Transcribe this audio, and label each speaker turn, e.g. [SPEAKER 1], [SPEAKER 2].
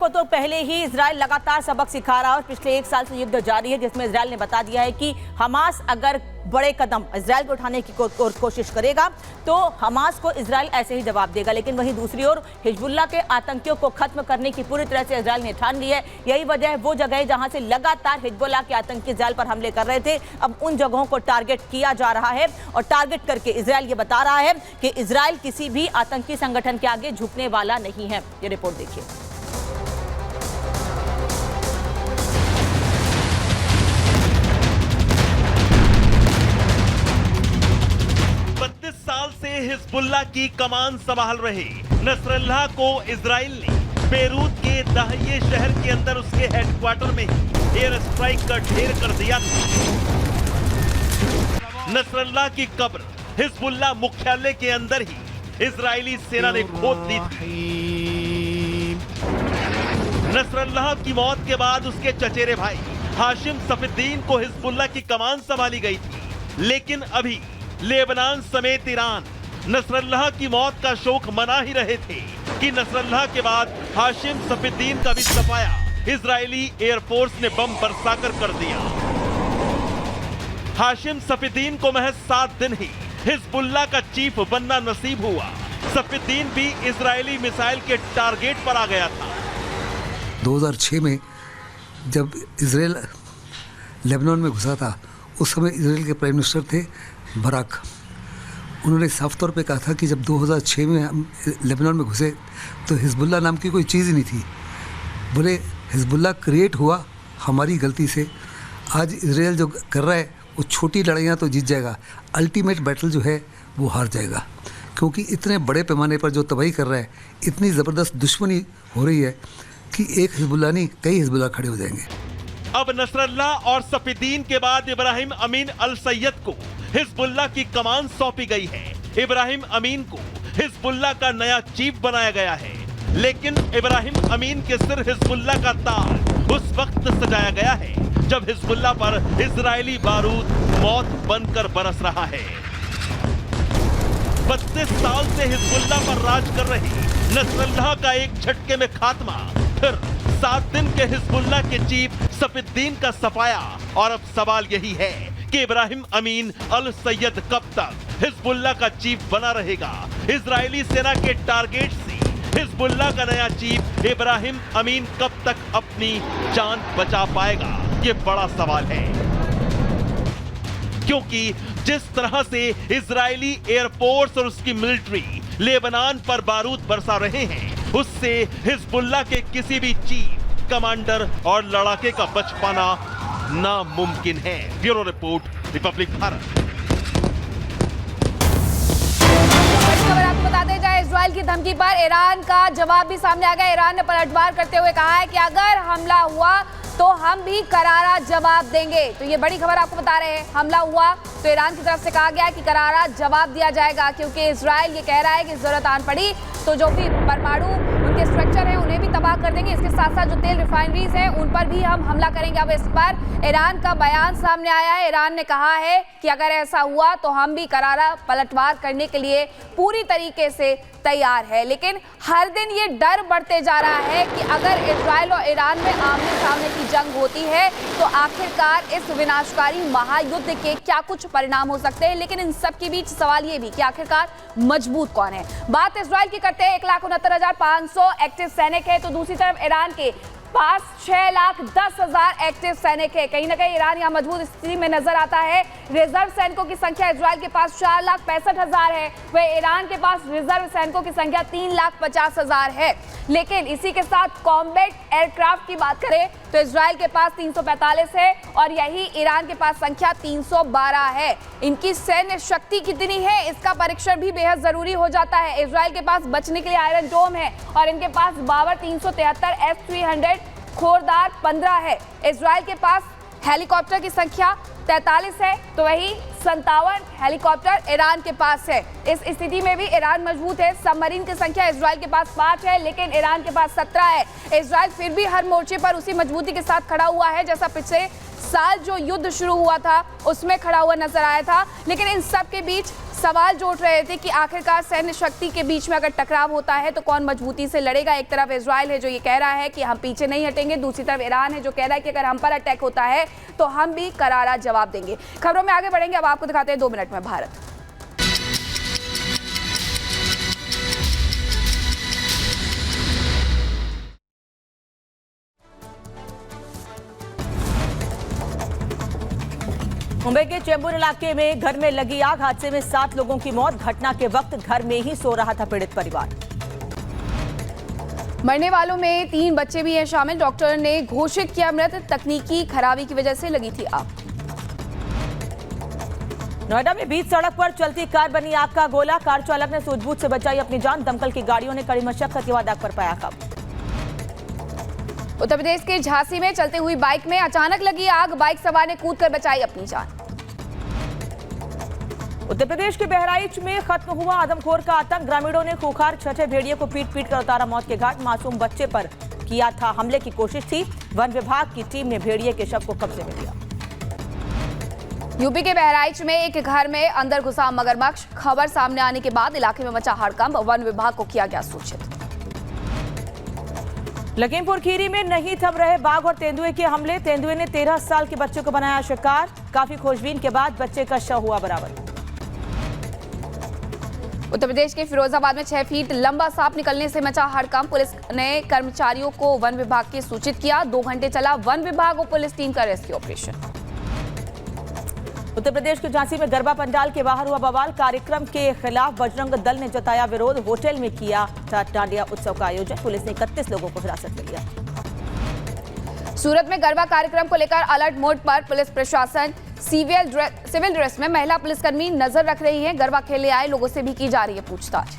[SPEAKER 1] तो पहले ही इजराइल लगातार सबक सिखा रहा है और पिछले 1 साल से युद्ध जारी है, जिसमें इजराइल ने बता दिया है कि हमास अगर बड़े कदम इजराइल को उठाने की कोशिश करेगा तो हमास को इजराइल ऐसे ही जवाब देगा। लेकिन वहीं दूसरी ओर हिजबुल्लाह के आतंकियों को खत्म करने की पूरी तरह से इजराइल ने ठान ली है। यही वजह है वो जगह जहां से लगातार हिजबुल्लाह के आतंकी इजराइल पर हमले कर रहे थे, अब उन जगहों को टारगेट किया जा रहा है और टारगेट करके इजराइल ये बता रहा है कि इजराइल किसी भी आतंकी संगठन के आगे झुकने वाला नहीं है। ये रिपोर्ट देखिए।
[SPEAKER 2] 32 साल से हिजबुल्लाह की कमान संभाल रहे नसरल्लाह को इजराइल ने बेरूत के दाहिये शहर के अंदर उसके हेडक्वार्टर में एयर स्ट्राइक का ढेर कर दिया था। नसरल्लाह की कब्र हिजबुल्लाह मुख्यालय के अंदर ही इजरायली सेना ने खोद दी थी। नसरल्लाह की मौत के बाद उसके चचेरे भाई हाशिम सफीउद्दीन को हिजबुल्लाह की कमान संभाली गई थी, लेकिन अभी लेबनान समेत ईरान नसरल्लाह की मौत का शोक मना ही रहे थे कि नसरल्लाह के बाद हाशिम सफीउद्दीन का भी सफाया इजरायली एयरफोर्स ने बम बरसाकर कर दिया। हाशिम सफीउद्दीन को महज 7 दिन ही हिजबुल्लाह का चीफ बनना नसीब हुआ। सफीउद्दीन भी इजरायली मिसाइल के टारगेट पर आ गया था।
[SPEAKER 3] 2006 में जब इजराइल लेबनान में घुसा था, उस समय इजराइल के प्राइम मिनिस्टर थे बराक। उन्होंने साफ तौर पे कहा था कि जब 2006 में हम लेबनान में घुसे तो हिजबुल्लाह नाम की कोई चीज़ ही नहीं थी। बोले हिजबुल्लाह क्रिएट हुआ हमारी गलती से। आज इजराइल जो कर रहा है वो छोटी लड़ाइयाँ तो जीत जाएगा, अल्टीमेट बैटल जो है वो हार जाएगा, क्योंकि इतने बड़े पैमाने पर जो तबाही कर रहा है, इतनी ज़बरदस्त दुश्मनी हो रही है कि एक हिजबुल्लाह नहीं कई हिजबुल्लाह खड़े हो जाएंगे।
[SPEAKER 2] अब नसरल्लाह और सफीउद्दीन के बाद इब्राहिम अमीन अल सैयद को हिजबुल्लाह की कमान सौंपी गई है। इब्राहिम अमीन को हिजबुल्लाह का नया चीफ बनाया गया है, लेकिन इब्राहिम अमीन के सिर हिजबुल्लाह का ताज उस वक्त सजाया गया है जब हिजबुल्लाह पर इजरायली बारूद मौत बनकर बरस रहा है। 32 साल से हिजबुल्लाह पर राज कर रही नसरल्लाह का एक झटके में खात्मा, फिर 7 दिन के हिजबुल्लाह के चीफ सफीउद्दीन का सफाया। और अब सवाल यही है कि इब्राहिम अमीन अल सैयद कब तक हिजबुल्लाह का चीफ बना रहेगा। इजरायली सेना के टारगेट से हिजबुल्लाह का नया चीफ इब्राहिम अमीन कब तक अपनी जान बचा पाएगा, ये बड़ा सवाल है। क्योंकि जिस तरह से इजरायली एयरफोर्स और उसकी मिलिट्री लेबनान पर बारूद बरसा रहे हैं, उससे हिजबुल्लाह के किसी भी चीफ, कमांडर और लड़ाके का बच पाना नामुमकिन है। Bureau report, Republic Bharat.
[SPEAKER 4] खबर आपको बताते जाए, इजराइल की धमकी पर ईरान का जवाब भी सामने आ गया। ईरान ने पलटवार करते हुए कहा है कि अगर हमला हुआ तो हम भी करारा जवाब देंगे। तो ये बड़ी खबर आपको बता रहे हैं। हमला हुआ तो ईरान की तरफ से कहा गया कि करारा जवाब दिया जाएगा, क्योंकि इजराइल ये कह रहा है कि जरूरत आन पड़ी तो जो भी परमाणु उनके स्ट्रक्चर है उन्हें भी तबाह कर देंगे। इसके साथ साथ जो तेल रिफाइनरीज हैं उन पर भी हम हमला करेंगे। अब इस पर ईरान का बयान सामने आया है। ईरान ने कहा है कि अगर ऐसा हुआ तो हम भी करारा पलटवार करने के लिए पूरी तरीके से तैयार है। लेकिन हर दिन ये डर बढ़ते जा रहा है कि अगर इजराइल और ईरान में आमने सामने की जंग होती है तो आखिरकार इस विनाशकारी महायुद्ध के क्या कुछ परिणाम हो सकते हैं। लेकिन इन सब के बीच सवाल ये भी कि आखिरकार मजबूत कौन है। बात इजराइल की करते हैं, 1,69,500 एक्टिव सैनिक है, तो दूसरी तरफ ईरान के पास 6,10,000 एक्टिव सैनिक है। कहीं ना कहीं ईरान यहाँ मजबूत स्थिति में नजर आता है। रिजर्व सैनिकों की संख्या इजराइल के पास 4,65,000 है, वह ईरान के पास रिजर्व सैनिकों की संख्या 3,50,000 है। लेकिन इसी के साथ कॉम्बैट एयरक्राफ्ट की बात करें तो इजराइल के पास 345 है और यही ईरान के पास संख्या 312 है। इनकी सैन्य शक्ति कितनी है इसका परीक्षण भी बेहद जरूरी हो जाता है। इजराइल के पास बचने के लिए आयरन डोम है और इनके पास बाबर 373 S-300 खोरदार 15 है। इजराइल के पास हेलीकॉप्टर की संख्या 43 है, तो वही 57 हेलीकॉप्टर ईरान के पास है। इस स्थिति में भी ईरान मजबूत है। सबमरीन की संख्या इजराइल के पास 5 है, लेकिन ईरान के पास 17 है। इजराइल फिर भी हर मोर्चे पर उसी मजबूती के साथ खड़ा हुआ है जैसा पिछले साल जो युद्ध शुरू हुआ था उसमें खड़ा हुआ नजर आया था। लेकिन इन सब के बीच सवाल जो उठ रहे थे कि आखिरकार सैन्य शक्ति के बीच में अगर टकराव होता है तो कौन मजबूती से लड़ेगा। एक तरफ इजराइल है जो ये कह रहा है कि हम पीछे नहीं हटेंगे, दूसरी तरफ ईरान है जो कह रहा है कि अगर हम पर अटैक होता है तो हम भी करारा जवाब देंगे। खबरों में आगे बढ़ेंगे, अब आपको दिखाते हैं 2 मिनट में भारत।
[SPEAKER 1] मुंबई के चेंबूर इलाके में घर में लगी आग, हादसे में 7 लोगों की मौत। घटना के वक्त घर में ही सो रहा था पीड़ित परिवार।
[SPEAKER 4] मरने वालों में 3 बच्चे भी हैं शामिल। डॉक्टर ने घोषित किया मृत, तकनीकी खराबी की वजह से लगी थी आग।
[SPEAKER 1] नोएडा में बीच सड़क पर चलती कार बनी आग का गोला। कार चालक ने सूझबूझ से बचाई अपनी जान। दमकल की गाड़ियों ने कड़ी मशक्कत के बाद आग पर पाया काबू।
[SPEAKER 4] उत्तर प्रदेश के झांसी में चलती हुई बाइक में अचानक लगी आग, बाइक सवार ने कूदकर बचाई अपनी जान।
[SPEAKER 1] उत्तर प्रदेश के बहराइच में खत्म हुआ आदमखोर का आतंक। ग्रामीणों ने खूंखार छठे भेड़िए को पीट पीट कर उतारा मौत के घाट। मासूम बच्चे पर किया था हमले की कोशिश थी। वन विभाग की टीम ने भेड़िए के शव को कब्जे में लिया।
[SPEAKER 4] यूपी के बहराइच में एक घर में अंदर घुसा मगरमच्छ। खबर सामने आने के बाद इलाके में मचा हड़कंप। वन विभाग को किया गया सूचित।
[SPEAKER 1] लखीमपुर खीरी में नहीं थम रहे बाघ और तेंदुए के हमले। तेंदुए ने 13 साल के बच्चे को बनाया शिकार। काफी खोजबीन के बाद बच्चे का शव हुआ बरामद।
[SPEAKER 4] उत्तर प्रदेश के फिरोजाबाद में 6 फीट लंबा सांप निकलने से मचा हड़कंप। पुलिस ने कर्मचारियों को वन विभाग के सूचित किया। 2 घंटे चला वन विभाग और पुलिस टीम का रेस्क्यू ऑपरेशन।
[SPEAKER 1] उत्तर प्रदेश के झांसी में गरबा पंडाल के बाहर हुआ बवाल। कार्यक्रम के खिलाफ बजरंग दल ने जताया विरोध। होटल में किया डांडिया उत्सव का आयोजन। पुलिस ने 31 लोगों को हिरासत में लिया।
[SPEAKER 4] सूरत में गरबा कार्यक्रम को लेकर अलर्ट मोड पर पुलिस प्रशासन। सिविल ड्रेस में महिला पुलिसकर्मी नजर रख रही है। गरबा खेलने आए लोगों से भी की जा रही है पूछताछ।